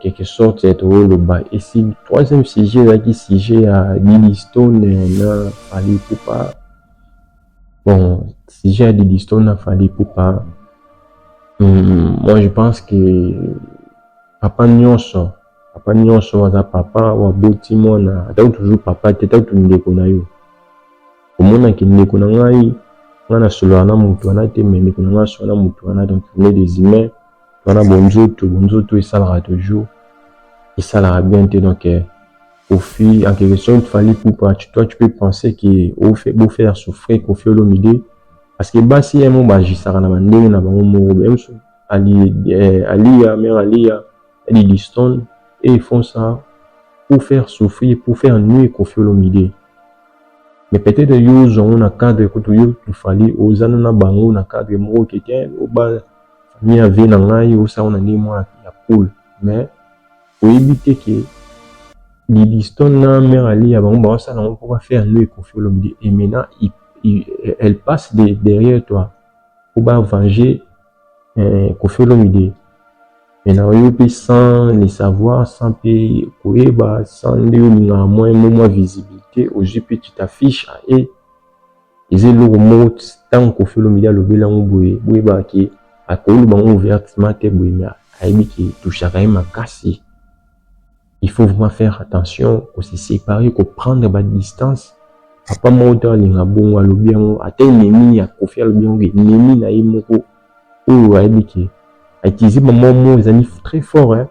Speaker 5: quelque sorte c'est le bas. Et si troisième sujet là qui sujet à Diddy Stone n'a fallu pour pas bon sujet à Diddy Stone n'a fallu pour pas moi je pense que papa nyonso waza papa wa boti mona ata toujours papa teta tundeko na yo komona ke ndeko na ngai ngana solo na mutu wana te mais ndeko na ngai solo na mutu wana donc on est des humains wana bonzoto esalaka toujours esalaka bien te donc au fil en quelque sorte il fallait pour toi tu peux penser que au fait beau faire souffrir qu'au fait l'omidé parce que basi emo bajisaka na bandenge na bango moko même Alia mère Alia Diddy Stone et ils font ça pour faire souffrir pour faire nuire qu'au fait l'omidé. Mais peut-être que on a cadre que tu fallait aux anana bango na cadre moko que tiens au bas famille avait na ngai ou ça on a dit moi ya cool mais pour éviter que Diddy Stone na mère Ali ya bango ba ça on peut faire lui confier le midi et maintenant elle passe derrière toi pour ba venger confier le midi maintenant yo sans les savoir sans payer bah sans na moins visibilité au GP tu t'affiches et ils ont le mot tant qu'on fait le média le bilan boue bah qui a connu bango ouvertement te boue mais a dit qui touche à ma casse il faut vraiment faire attention qu'on se séparer qu'on prendre ma distance papa monter linga bon le bien atteint l'ennemi à confier le bien l'ennemi na imoko ou a dit qui a utilisé mon mot les amis très fort hein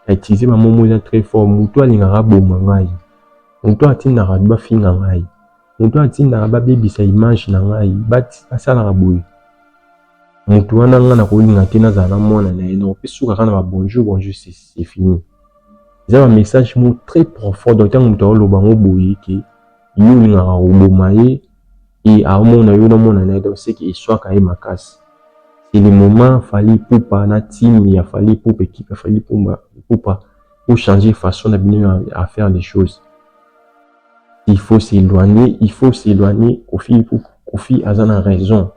Speaker 5: a utilisé mon mot très fort muto linga bo mangai muto atina radba finga ngai mutu atinda babebisa image na ngai basalaka boye mutu wana nga na kolinga te nazala na mwana na ye non mpe suka kaka na ba bonjour c'est fini eza ba message mo très profond donc ntango mutu aoloba ngo boye ke yo olingaka koboma ye e aomona yo namona na ye donc c'est ke eswaka ye makasi c'est le moment fali pupa na team ya fali pupa équipe ya fali pupa pour changer façon de venir à faire les choses. Il faut s'éloigner Kofi a raison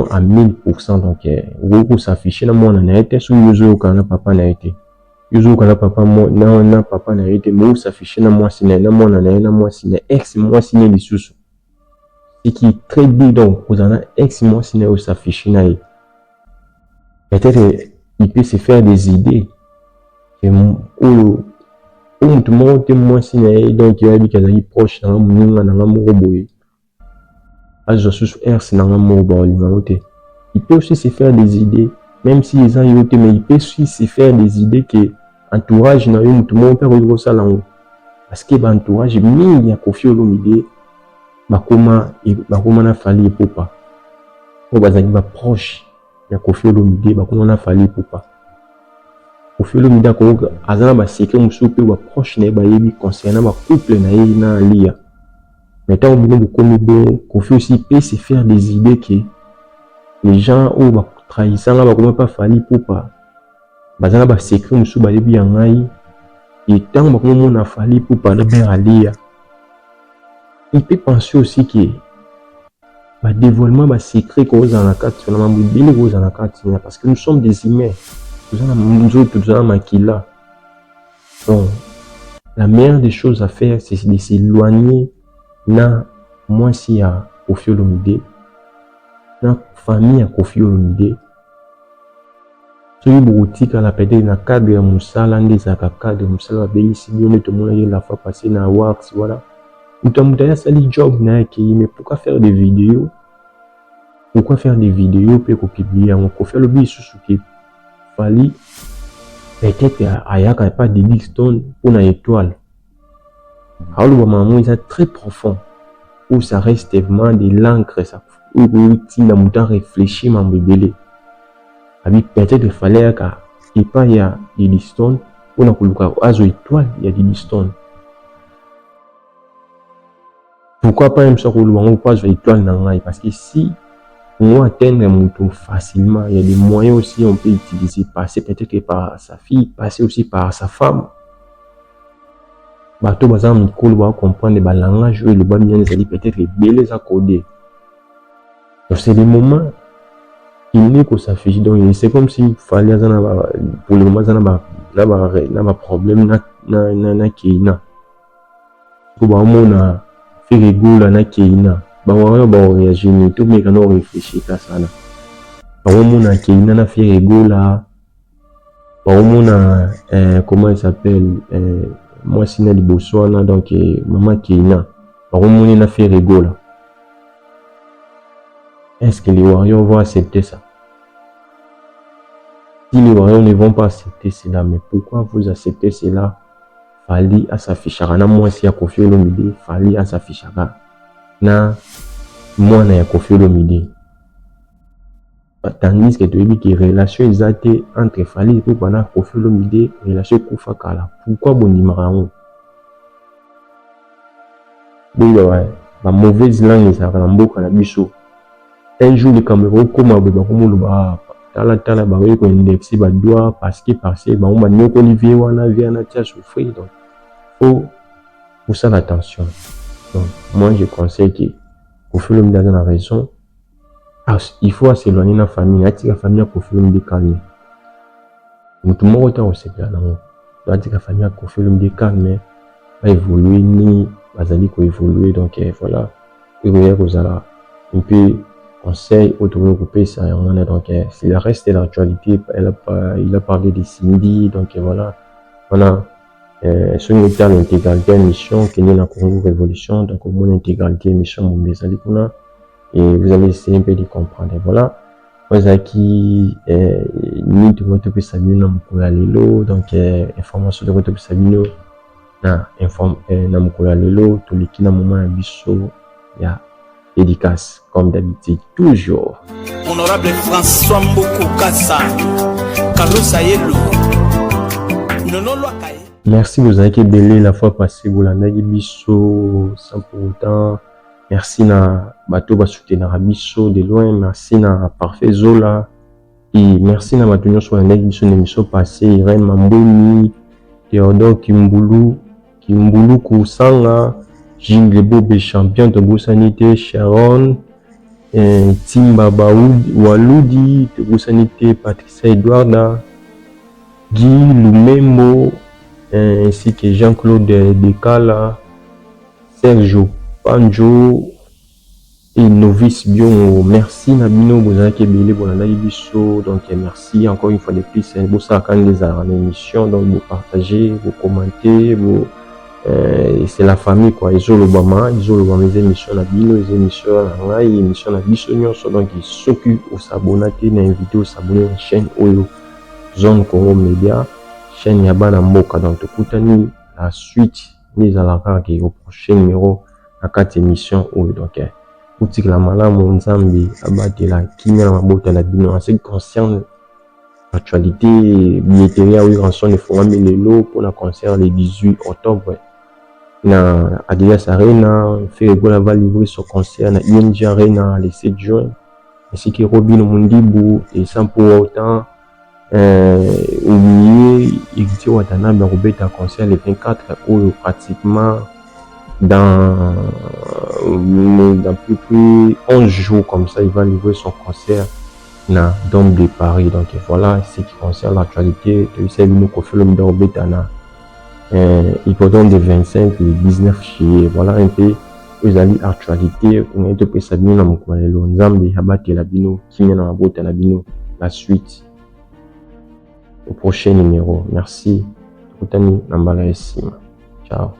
Speaker 5: à 1000% donc vous s'afficher na mwana na été sur yuzo kana papa na été yuzo kana papa mo na papa na été mo s'afficher na moi sina na mwana na moi sina ex moi sina lisusu et qui est très bien donc vous en a ex moi sina ou s'afficher na peut-être il peut se faire des idées et tout le monde est moins signé donc il y a des qui proche dans le monde dans le monde je suis R dans le monde il peut aussi se faire des idées même si les gens y ont mais il peut aussi se faire des idées que entourage dans le tout le monde peut retrouver ça là parce que entourage il y a confié au l'idée comment na fallu pour pas au bazali ba proche il y a confié au l'idée comment na fallu pour pas au fil du temps ko azana ba secret musupe wa proche na ba yebi concernant ba couple na ye na lia mais tant au bout de comme bon ko fait aussi peut se faire des idées que les gens où ba trahissant là ba comment pas fali pour pas bazana ba secret musu ba lebi yangai et tant ba comment na fali pour pas na bien alia. Il peut penser aussi que bah dévoilement bah secret cause en la carte sur la mobile cause en la carte parce que nous sommes des humains nous avons maquilla donc la meilleure des choses à faire c'est de s'éloigner na moi si à Koffi Olomide na famille à Koffi Olomide celui boutique à la peut-être na cadre ya musala ndeza ka cadre musala ba ici bien tout le monde la fois passé na wax voilà Mutamutaya sali job na qui mais pourquoi faire des vidéos? Pourquoi faire des vidéos puis publier on peut faire le bisu qui fali peut-être ayaka pas de Dixton pour une étoile. Alors le moment est très profond où ça reste vraiment de l'encre ça où tu n'as pas réfléchi mon bébé. Avec peut-être il fallait qu'il pas y a des Dixton pour na kuluka azo étoile il y a des Dixton. Pourquoi pas même ça qu'on pas sur l'étoile nangai parce que si on atteindre un mouton facilement, il y a des moyens aussi on peut utiliser, passer peut-être par sa fille, passer aussi par sa femme. Bateau bazar micro va comprendre le langage et le bas bien les peut-être les accorder. Donc c'est des moments il n'est que ça fait donc c'est comme s'il fallait pour le moment ça n'a problème na kina. Pour moi rigolo na keina bawa ba réagir ni tout mais quand on réfléchit à ça là bawa mona keina na fait rigola bawa mona comment il s'appelle moi sina liboso na donc maman keina bawa mona na fait rigola. Est-ce que les Warriors vont accepter ça? Si les Warriors ne vont pas accepter cela, mais pourquoi vous acceptez cela? Fali à s'affichera na moi si à Koffi Olomide fali à s'affichera na moi na Koffi Olomide tandis que tu dis que relation exacte entre fali et pour na Koffi Olomide relation kufa kala pourquoi bonimara on oui la mauvaise langue ça va mboka na biso un jour le Cameroun comme ba comme ba tala ba we ko indexer ba doit parce que ba on ba nyoko Olivier wana vient na tia souffrir donc faut ça l'attention. Donc moi je conseille que Koffi Olomide a la raison. Il faut s'éloigner de la famille. La famille a Koffi Olomide calme. Tout le monde est aussi là. La famille a Koffi Olomide calme. Va évoluer ni bazali ko évoluer donc voilà. Et vous allez un peu conseil autour de couper ça donc c'est le reste de l'actualité. Il a parlé de Cindy donc voilà. C'est une intégralité émission qui est la Congo Révolution, donc au moins intégralité émission Moumbezali et vous allez essayer un peu de comprendre. Voilà. Moi, qui ni de votre peu Sabino Moukoula Lelo, donc information de votre peu Sabino, na Moukoula Lelo, tout les qui n'a moment biso, il y a dédicace comme d'habitude toujours.
Speaker 6: Honorable François Mboko Kassa, Carlos Ayelo, Nono Loakaye.
Speaker 5: Merci vous avez belé la fois passée vous l'avez biso sans pour autant merci na bateau ba soutenir biso de loin merci na parfait Zola et merci na bateau sur la biso l'émission passée Irène Mamboni Théodore Kimbulu Kusanga Gilles Lebobé champion de Boussanité Sharon Timba Waludi de Boussanité Patricia Edouarda Guy Lumembo ainsi que Jean-Claude Decala, Sergio Panjo et Novice Bion. Merci Nabino, vous avez belé pour la biso. Donc merci encore une fois de plus. Vous savez quand les émissions, donc vous partagez, vous commentez, vous c'est la famille quoi. Ils ont les émissions Nabino, les émissions la les émissions Nabiso donc ils s'occupent au s'abonner, d'inviter au s'abonner à la chaîne Oyo Zone Congo Média. Chaîne Yabana Mboka dans tout Koutani, la suite mise à la carte au prochain numéro à 4 émissions où donc outil la malade mon zambi abattre la kimia mabota la bino en ce qui concerne l'actualité billetterie oui rançon de forum les lots pour le concert le 18 octobre na Adidas Arena fait Gola va livrer son concert na ING Arena le 7 juin ainsi que Robin Mundibu et sans pour autant oublier Igiti Watanabe Robert à concert le 24 ou pratiquement dans plus de 11 jours comme ça, il va livrer son concert dans Dôme de Paris. Donc voilà ce qui concerne l'actualité de Sabino Kofelo Robetana. Hippodrome de 25 le 19 juillet. Voilà un peu aux alliés actualité. On a été pour Sabino na Moukwalelo Nzambe Habate Labino Kimia na Mabota Labino. La suite au prochain numéro. Merci. Ciao.